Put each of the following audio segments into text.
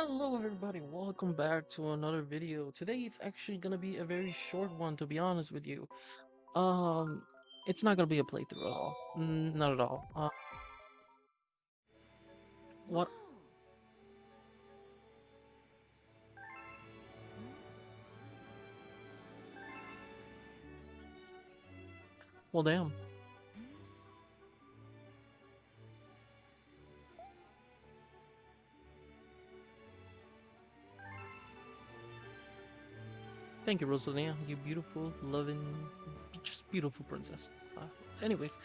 Hello everybody, welcome back to another video. Today it's actually gonna be a very short one, to be honest with you. Um, it's not gonna be a playthrough at all. Not at all. What? Well, damn. Thank you, Rosalia. You beautiful, loving, just beautiful princess. Uh, Anyways,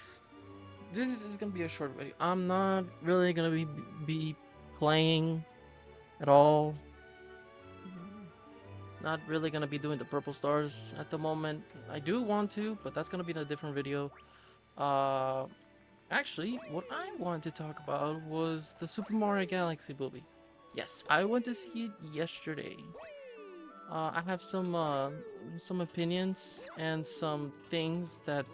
this is gonna be a short video. I'm not really gonna be playing at all. Not really gonna be doing the purple stars at the moment. I do want to, but that's gonna be in a different video. Uh, Actually, what I wanted to talk about was the Super Mario Galaxy movie. Yes, I went to see it yesterday. I have some opinions and some things that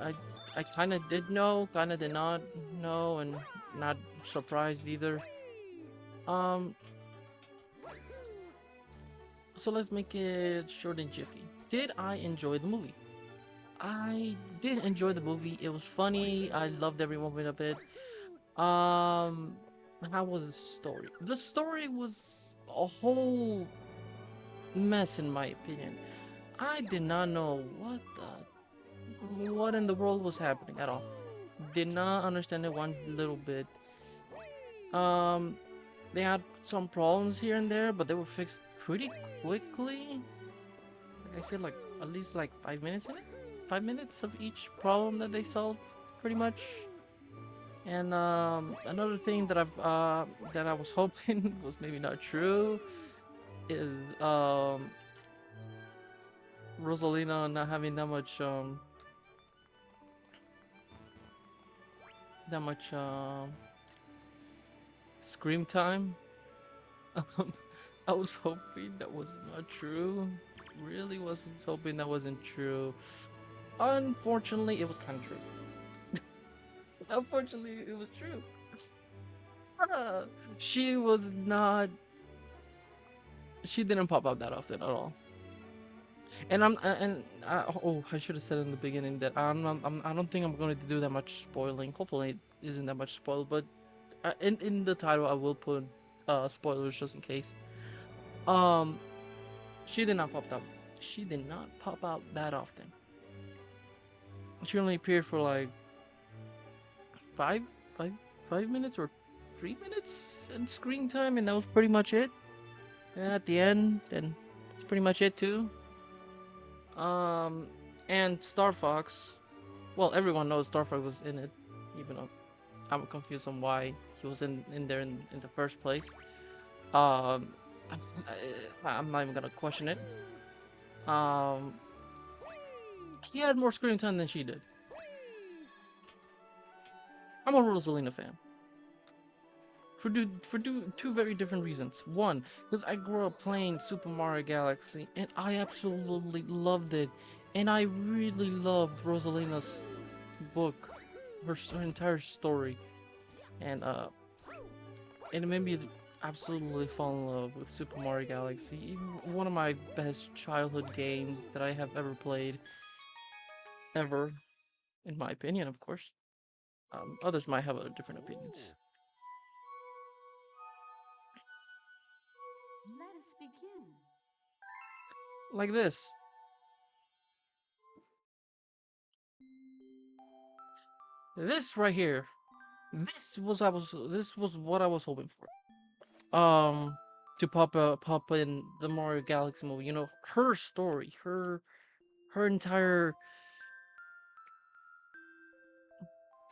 I I kind of did know, kind of did not know, and not surprised either. Um, so let's make it short and jiffy. Did I enjoy the movie? I did enjoy the movie. It was funny. I loved every moment of it. Um, how was the story? The story was a whole mess, in my opinion. I did not know what in the world was happening at all. Did not understand it one little bit. Um, they had some problems here and there, but they were fixed pretty quickly. Like I said, like at least like 5 minutes in it. 5 minutes of each problem that they solved, pretty much. And another thing that I was hoping was maybe not true is Rosalina not having that much scream time. Um, I was hoping that was not true. Really wasn't hoping that wasn't true. Unfortunately, it was kind of true. Unfortunately, it was true. Ah, she was not. She didn't pop up that often at all. And oh, I should have said in the beginning that I don't think I'm going to do that much spoiling. Hopefully, it isn't that much spoil, but in the title I will put spoilers just in case. Um, she did not pop up. She did not pop out that often. She only appeared for like five, five, 5 minutes or 3 minutes in screen time, and that was pretty much it. And at the end, then it's pretty much it too. Um, and Star Fox. Well, everyone knows Star Fox was in it, even though I'm confused on why he was in there in the first place. Um, I'm not even gonna question it. Um, he had more screen time than she did. I'm a Rosalina fan two very different reasons. One, because I grew up playing Super Mario Galaxy and I absolutely loved it, and I really loved Rosalina's book, her entire story, and it made me absolutely fall in love with Super Mario Galaxy. One of my best childhood games that I have ever played, ever, in my opinion, of course. Others might have other different opinions. Let us begin. Like this. This right here. This was what I was hoping for. To pop in the Mario Galaxy movie. You know, her story, her entire.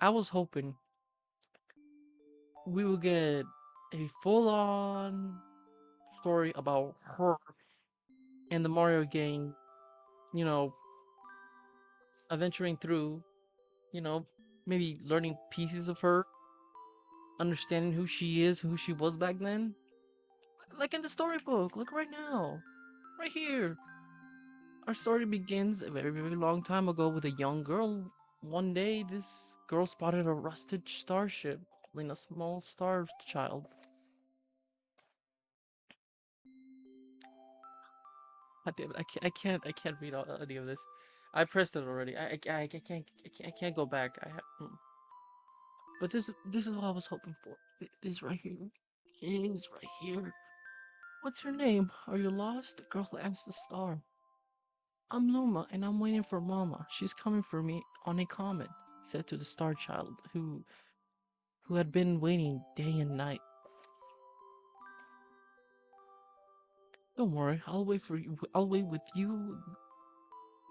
I was hoping we would get a full-on story about her in the Mario game. You know, adventuring through. You know, maybe learning pieces of her, understanding who she is, who she was back then. Like in the storybook, like right now, right here. Our story begins a very, very long time ago with a young girl. One day, this girl spotted a rusted starship holding a small star child. God damn it! I can't read any of this. I pressed it already. I can't go back. But this is what I was hoping for. It is right here. It is right here. What's your name? Are you lost? The girl asked the star. I'm Luma, and I'm waiting for Mama. She's coming for me on a comet, said to the star child, who had been waiting day and night. Don't worry, I'll wait for you. I'll wait with you,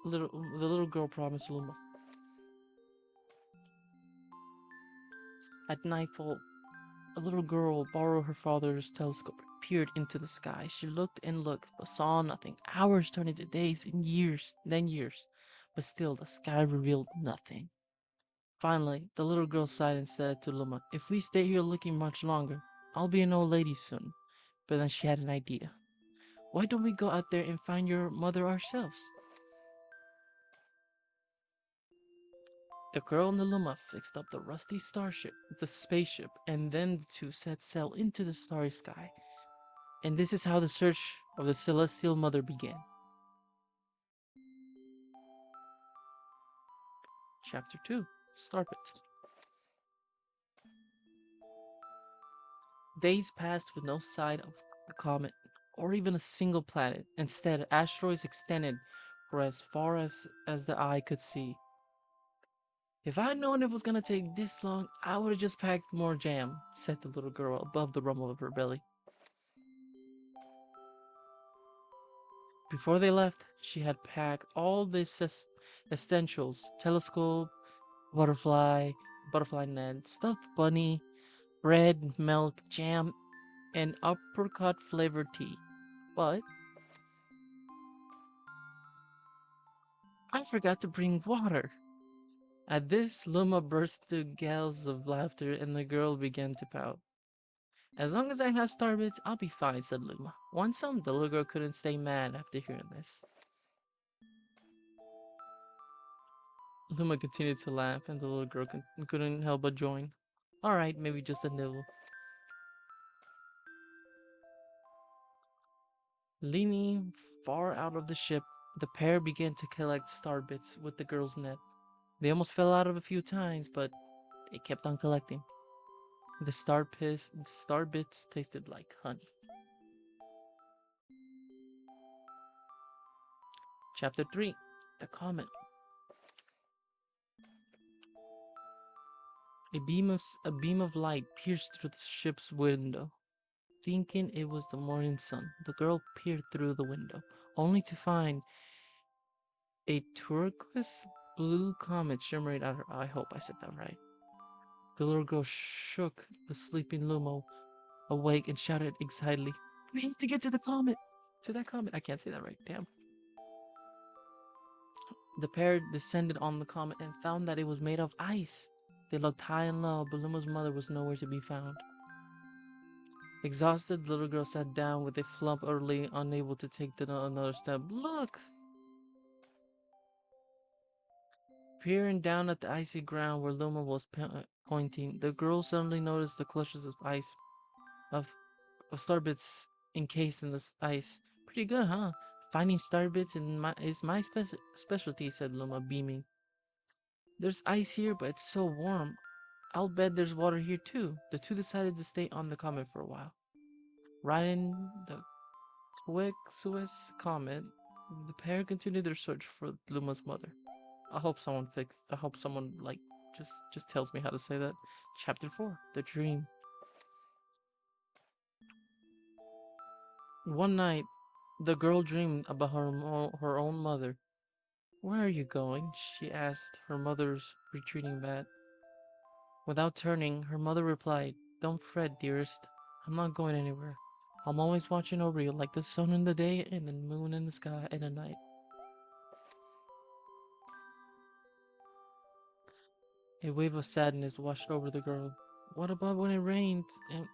the little girl promised Luma. At nightfall, a little girl borrowed her father's telescope, peered into the sky. She looked and looked, but saw nothing. Hours turned into days and years, then years. But still, the sky revealed nothing. Finally, the little girl sighed and said to Luma, if we stay here looking much longer, I'll be an old lady soon. But then she had an idea. Why don't we go out there and find your mother ourselves? The girl and the Luma fixed up the rusty starship, the spaceship, and then the two set sail into the starry sky. And this is how the search of the celestial mother began. Chapter 2, Starbits. Days passed with no sight of a comet or even a single planet. Instead, asteroids extended for as far as the eye could see. If I'd known it was gonna take this long, I would have just packed more jam, said the little girl above the rumble of her belly. Before they left, she had packed all the essentials: telescope, butterfly net, stuffed bunny, bread, milk, jam, and apricot flavored tea. But I forgot to bring water. At this, Luma burst into gales of laughter and the girl began to pout. As long as I have starbits, I'll be fine, said Luma. Want some? The little girl couldn't stay mad after hearing this. Luma continued to laugh, and the little girl couldn't help but join. Alright, maybe just a nibble. Leaning far out of the ship, the pair began to collect starbits with the girl's net. They almost fell out of a few times, but they kept on collecting. The star bits tasted like honey. Chapter 3, The Comet. A beam of light pierced through the ship's window. Thinking it was the morning sun, the girl peered through the window, only to find a turquoise blue comet shimmering at her. I hope I said that right. The little girl shook the sleeping Lumo awake and shouted excitedly, we have to get to the comet! To that comet! I can't say that right, damn. The pair descended on the comet and found that it was made of ice. They looked high and low, but Lumo's mother was nowhere to be found. Exhausted, the little girl sat down with a flump, utterly unable to take another step. Look! Peering down at the icy ground where Luma was pointing, the girl suddenly noticed the clusters of ice, of, of starbits encased in this ice. Pretty good, huh? Finding starbits is my specialty, said Luma, beaming. There's ice here, but it's so warm. I'll bet there's water here too. The two decided to stay on the comet for a while. Riding the quick Suez comet, the pair continued their search for Luma's mother. I hope someone like just tells me how to say that. Chapter 4, The Dream. One night, the girl dreamed about her own mother. Where are you going? She asked her mother's retreating back. Without turning, her mother replied, don't fret, dearest. I'm not going anywhere. I'm always watching over you like the sun in the day and the moon in the sky at the night. A wave of sadness washed over the girl. What about when it rains and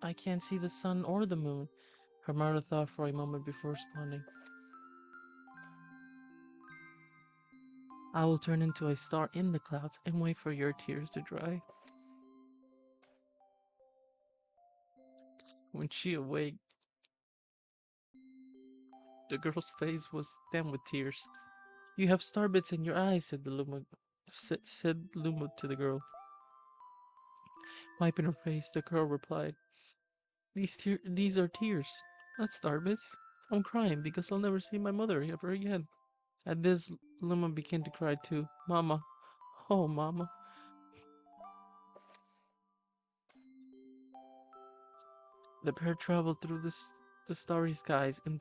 I can't see the sun or the moon? Her mother thought for a moment before responding. I will turn into a star in the clouds and wait for your tears to dry. When she awaked, The girl's face was dim with tears. You have starbits in your eyes, said Luma to the girl. Wiping her face, the girl replied, these are tears, not starbits. I'm crying because I'll never see my mother ever again. At this, Luma began to cry too. Mama, oh mama. The pair traveled through the starry skies and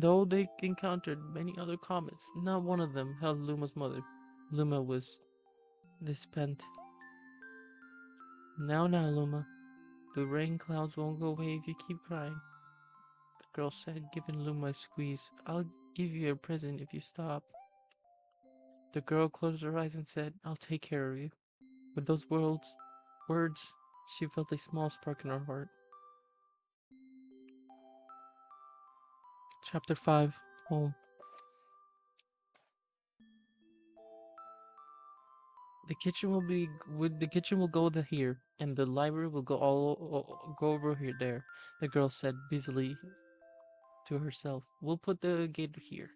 though they encountered many other comets, not one of them held Luma's mother. Luma was spent. Now, Luma, the rain clouds won't go away if you keep crying, the girl said, giving Luma a squeeze. I'll give you a present if you stop. The girl closed her eyes and said, I'll take care of you. With those words, she felt a small spark in her heart. Chapter 5 Home. The kitchen will go here, and the library will go over here there. The girl said busily to herself. We'll put the gate here.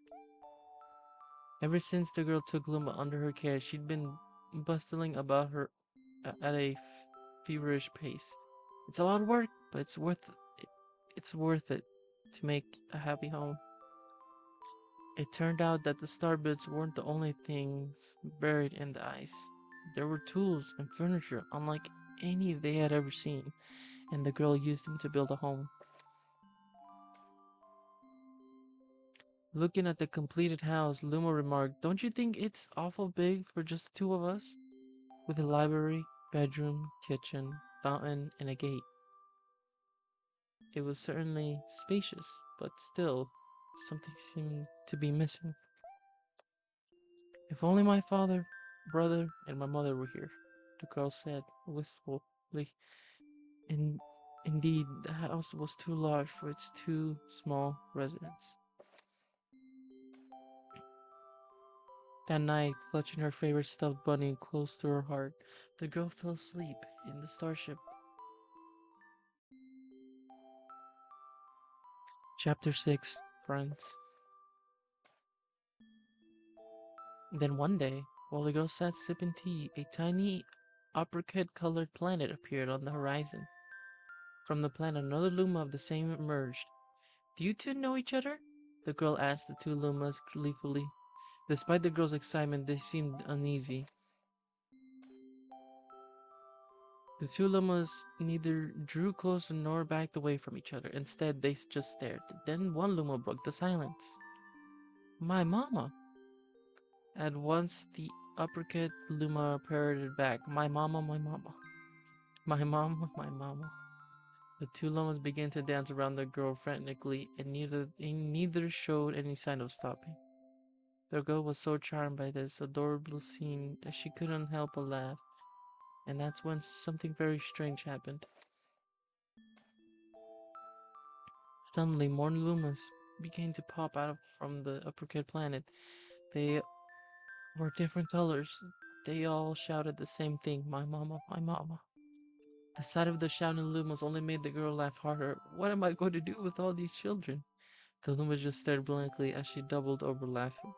Ever since the girl took Luma under her care, she'd been bustling about her at a feverish pace. It's a lot of work, but it's worth it to make a happy home. It turned out that the starbits weren't the only things buried in the ice. There were tools and furniture unlike any they had ever seen, and the girl used them to build a home. Looking at the completed house, Luma remarked, Don't you think it's awful big for just the two of us? With a library, bedroom, kitchen, fountain, and a gate. It was certainly spacious, but still, something seemed to be missing. If only my father, brother, and my mother were here, the girl said wistfully. In, indeed, the house was too large for its two small residents. That night, clutching her favorite stuffed bunny close to her heart, the girl fell asleep in the starship. Chapter 6 Friends. Then one day, while the girl sat sipping tea, a tiny apricot-colored planet appeared on the horizon. From the planet, another Luma of the same emerged. Do you two know each other? The girl asked the two Lumas gleefully. Despite the girl's excitement, they seemed uneasy. The two Lumas neither drew closer nor backed away from each other. Instead, they just stared. Then one Luma broke the silence. My mama! At once, the uppercut Luma parroted back. My mama, my mama. My mama, my mama. The two Lumas began to dance around the girl frantically, and neither showed any sign of stopping. The girl was so charmed by this adorable scene that she couldn't help but laugh, and that's when something very strange happened. Suddenly, more Lumas began to pop out from the uppercut planet. They were different colors. They all shouted the same thing, my mama, my mama. The sight of the shouting Lumas only made the girl laugh harder. What am I going to do with all these children? The Luma just stared blankly as she doubled over laughing.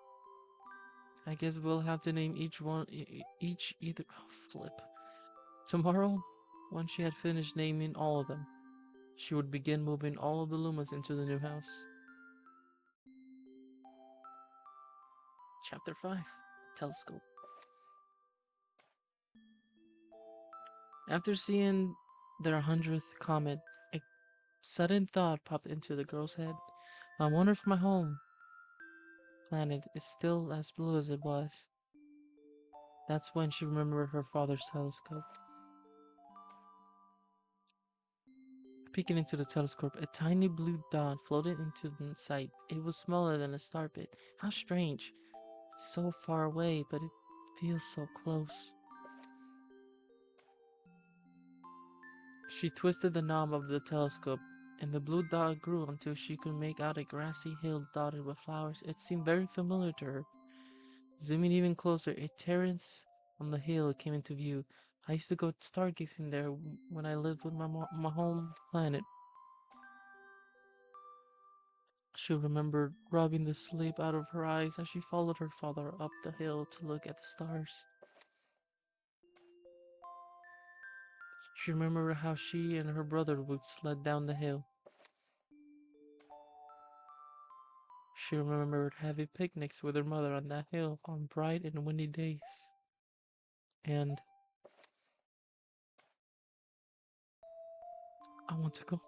I guess we'll have to name each one, each either. Oh, flip. Tomorrow, when she had finished naming all of them, she would begin moving all of the Lumas into the new house. Chapter 5 Telescope. After seeing their 100th comet, a sudden thought popped into the girl's head. I wonder if my home planet is still as blue as it was. That's when she remembered her father's telescope. Peeking into the telescope, a tiny blue dot floated into the sight. It was smaller than a star pit. How strange. It's so far away, but it feels so close. She twisted the knob of the telescope, and the blue dot grew until she could make out a grassy hill dotted with flowers. It seemed very familiar to her. Zooming even closer, a terrace on the hill came into view. I used to go stargazing there when I lived with my home planet. She remembered rubbing the sleep out of her eyes as she followed her father up the hill to look at the stars. She remembered how she and her brother would sled down the hill. She remembered having picnics with her mother on that hill on bright and windy days. And I want to go.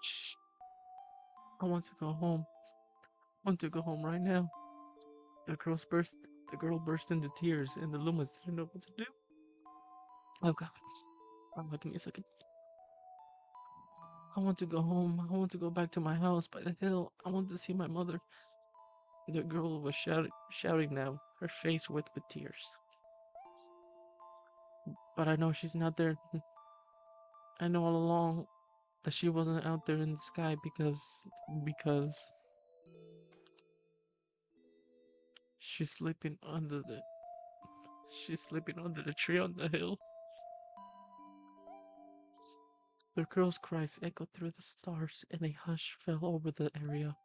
Shh. I want to go home. I want to go home right now. The girl burst. The girl burst into tears, and the Lumas didn't know what to do. Oh God! Oh, give me a second. I want to go home. I want to go back to my house by the hill. I want to see my mother. The girl was shouting now, her face wet with tears. But I know she's not there. I know all along that she wasn't out there in the sky because she's sleeping under the she's sleeping under the tree on the hill. The girl's cries echoed through the stars, and a hush fell over the area.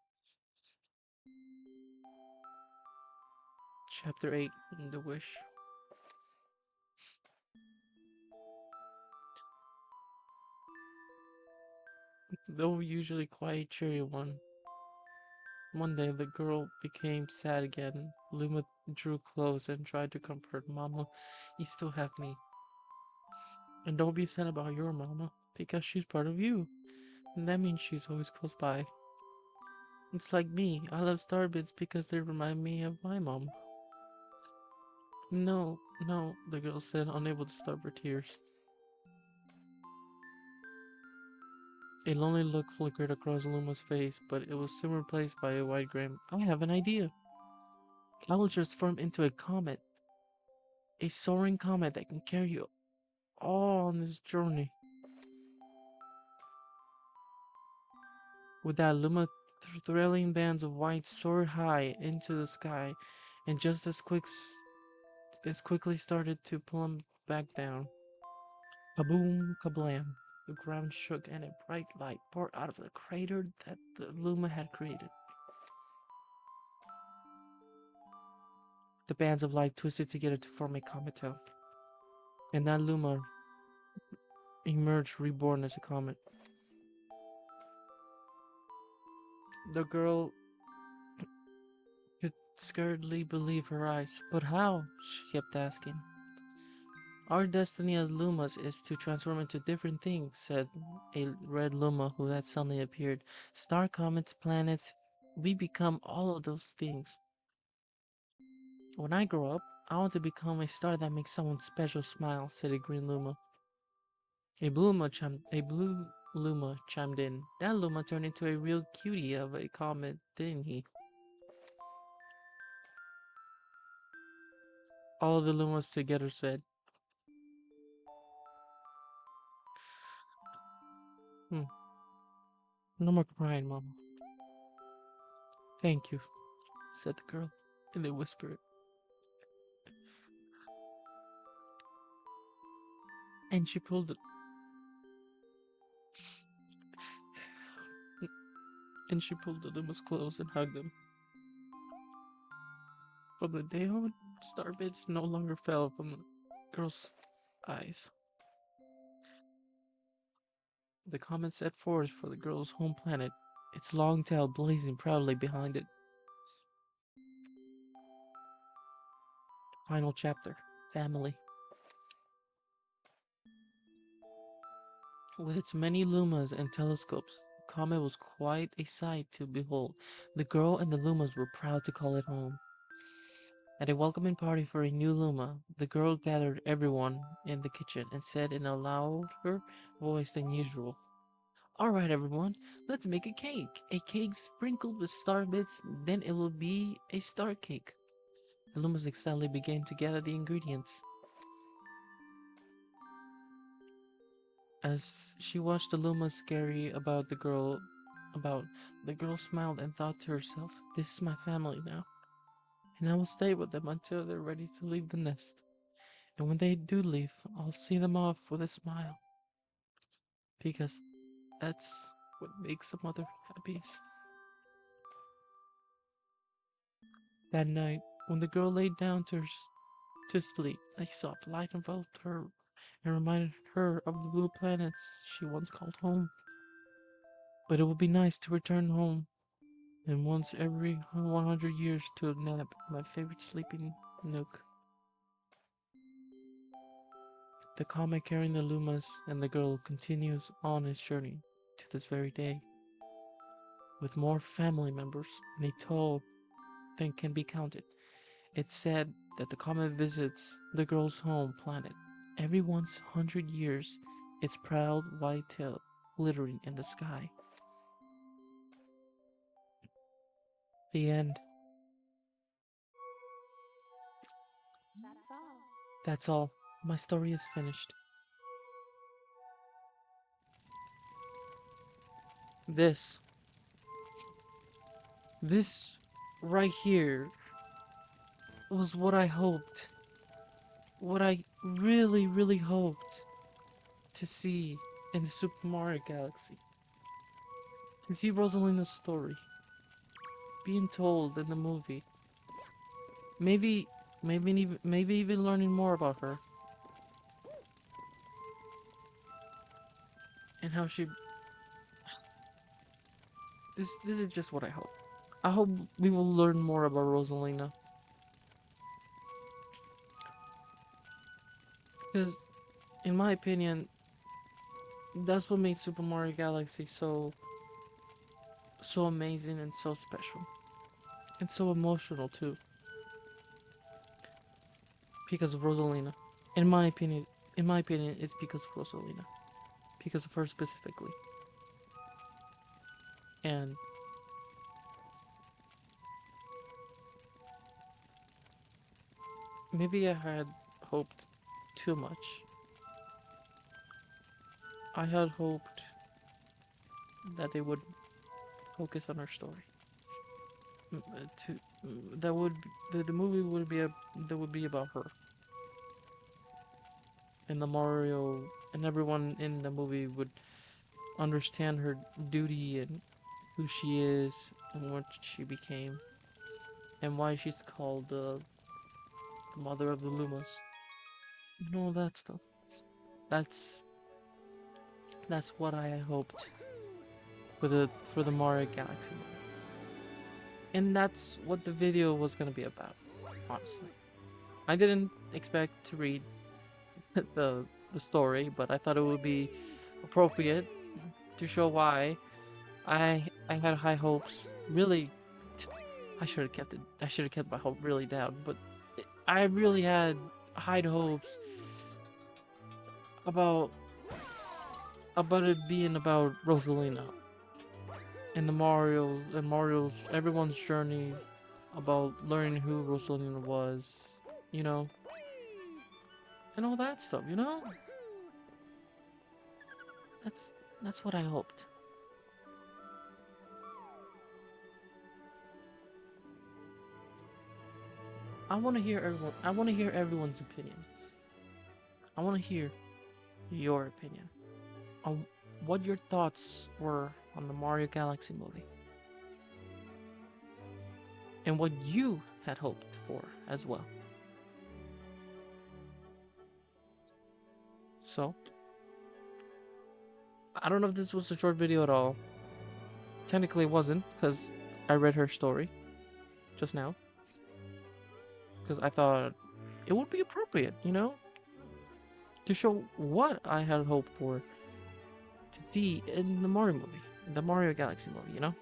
Chapter 8. The Wish. Though usually quiet, cheery one day the girl became sad again. Luma drew close and tried to comfort. Mama, you still have me. And don't be sad about your mama, because she's part of you. And that means she's always close by. It's like me. I love starbits because they remind me of my mom. No, no, the girl said, unable to stop her tears. A lonely look flickered across Luma's face, but it was soon replaced by a wide grin. I have an idea. I will transform into a comet. A soaring comet that can carry you all on this journey. With that, Luma thrilling bands of white soared high into the sky, and just as quickly started to plummet back down. Kaboom, kablam! The ground shook, and a bright light poured out of the crater that the Luma had created. The bands of light twisted together to form a comet tail, and that Luma emerged reborn as a comet. The girl could scarcely believe her eyes. But how? She kept asking. Our destiny as Lumas is to transform into different things, said a red Luma who had suddenly appeared. Star, comets, planets, we become all of those things. When I grow up, I want to become a star that makes someone special smile, said a green Luma. A blue Luma chimed in. That Luma turned into a real cutie of a comet, didn't he? All of the Lumas together said, hmm, no more crying, Mama. Thank you, said the girl, and they whispered. And she pulled it, and she pulled the Lumas close and hugged them. From the day on, star bits no longer fell from the girl's eyes. The comet set forth for the girl's home planet, its long tail blazing proudly behind it. Final chapter. Family. With its many lumas and telescopes, the comet was quite a sight to behold. The girl and the lumas were proud to call it home. At a welcoming party for a new luma, the girl gathered everyone in the kitchen and said in a louder voice than usual, all right, everyone, let's make a cake. A cake sprinkled with star bits, then it will be a star cake. The lumas excitedly began to gather the ingredients. As she watched the Luma scary about the girl smiled and thought to herself, this is my family now, and I will stay with them until they're ready to leave the nest. And when they do leave, I'll see them off with a smile, because that's what makes a mother happiest. That night, when the girl laid down to sleep, a soft light enveloped her and reminded her of the blue planets she once called home. But it would be nice to return home, and once every 100 years to a nap in my favorite sleeping nook. The comet carrying the Lumas and the girl continues on its journey to this very day, with more family members and a toll than can be counted. It's said that the comet visits the girl's home planet every once 100 years, its proud white tail glittering in the sky. The end. That's all. That's all. My story is finished. This, this right here was what I hoped. What I really, really hoped to see in the Super Mario Galaxy. To see Rosalina's story being told in the movie. Maybe, maybe even learning more about her and how she. This is just what I hope. I hope we will learn more about Rosalina, because in my opinion, that's what made Super Mario Galaxy so amazing and so special and so emotional too, because of Rosalina. In my opinion, it's because of Rosalina, because of her specifically. And maybe I had hoped too much. I had hoped that they would focus on her story. That would the movie would be that would be about her, and the Mario and everyone in the movie would understand her duty and who she is and what she became and why she's called the mother of the Lumas and all that stuff. That's that's what I hoped for the Mario Galaxy movie. And that's what the video was gonna be about, honestly. I didn't expect to read the story, but I thought it would be appropriate to show why I had high hopes. Really, I should have kept it. I should have kept my hope really down, but I really had high hopes about it being about Rosalina and the Mario's everyone's journey about learning who Rosalina was, you know, and all that stuff, you know? That's that's what I hoped. I want to hear everyone's opinions. I want to hear your opinion on what your thoughts were on the Mario Galaxy movie and what you had hoped for as well. So, I don't know if this was a short video at all. Technically, it wasn't because I read her story just now because I thought it would be appropriate, you know, to show what I had hoped for to see in the Mario movie, in the Mario Galaxy movie, you know?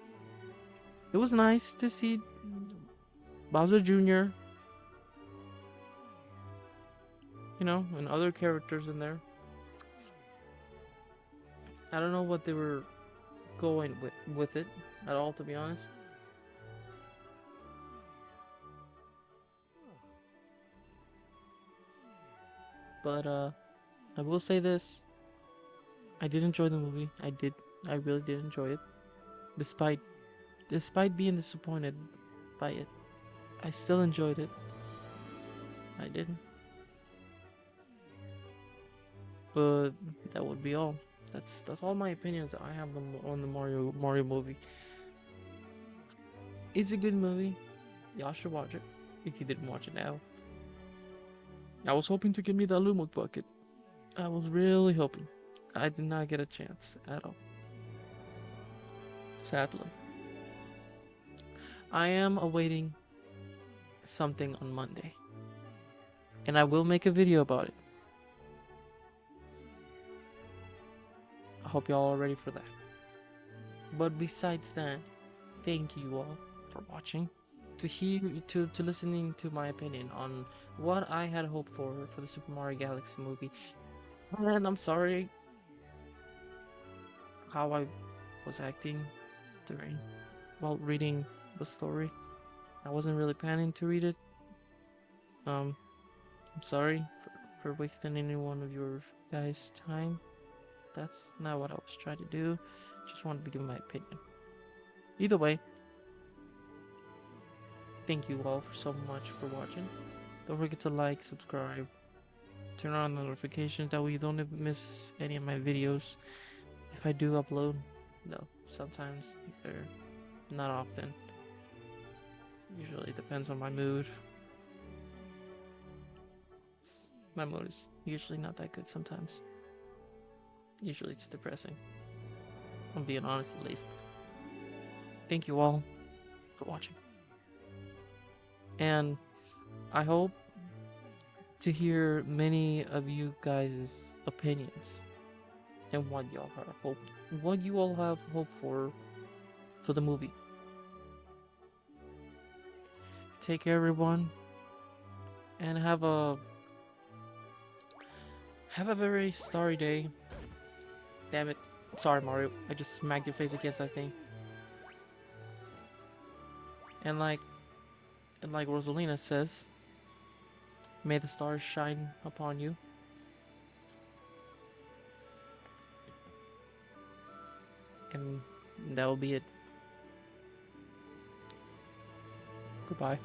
It was nice to see Bowser Jr., you know, and other characters in there. I don't know what they were going with it at all, to be honest. But I will say this: I did enjoy the movie. I did. I really did enjoy it, despite being disappointed by it. I still enjoyed it. I did. But that would be all. That's all my opinions that I have on the Mario movie. It's a good movie. Y'all should watch it if you didn't watch it now. I was hoping to give me that Lumok bucket. I was really hoping. I did not get a chance at all. Sadly. I am awaiting something on Monday. And I will make a video about it. I hope y'all are ready for that. But besides that, thank you all for watching. To listening to my opinion on what I had hoped for the Super Mario Galaxy movie. And I'm sorry how I was acting during while reading the story. I wasn't really planning to read it. I'm sorry for wasting any one of your guys' time. That's not what I was trying to do. Just wanted to give my opinion. Either way, thank you all so much for watching. Don't forget to like, subscribe, turn on the notifications, that way you don't miss any of my videos. If I do upload, no, sometimes they're not often. Usually it depends on my mood. My mood is usually not that good sometimes. Usually it's depressing. I'm being honest at least. Thank you all for watching. And I hope to hear many of you guys' opinions and what y'all have hoped, what you all have hoped for the movie. Take care, everyone, and have a very starry day. Damn it! Sorry, Mario. I just smacked your face against that thing. And like Rosalina says, may the stars shine upon you. And that will be it. Goodbye.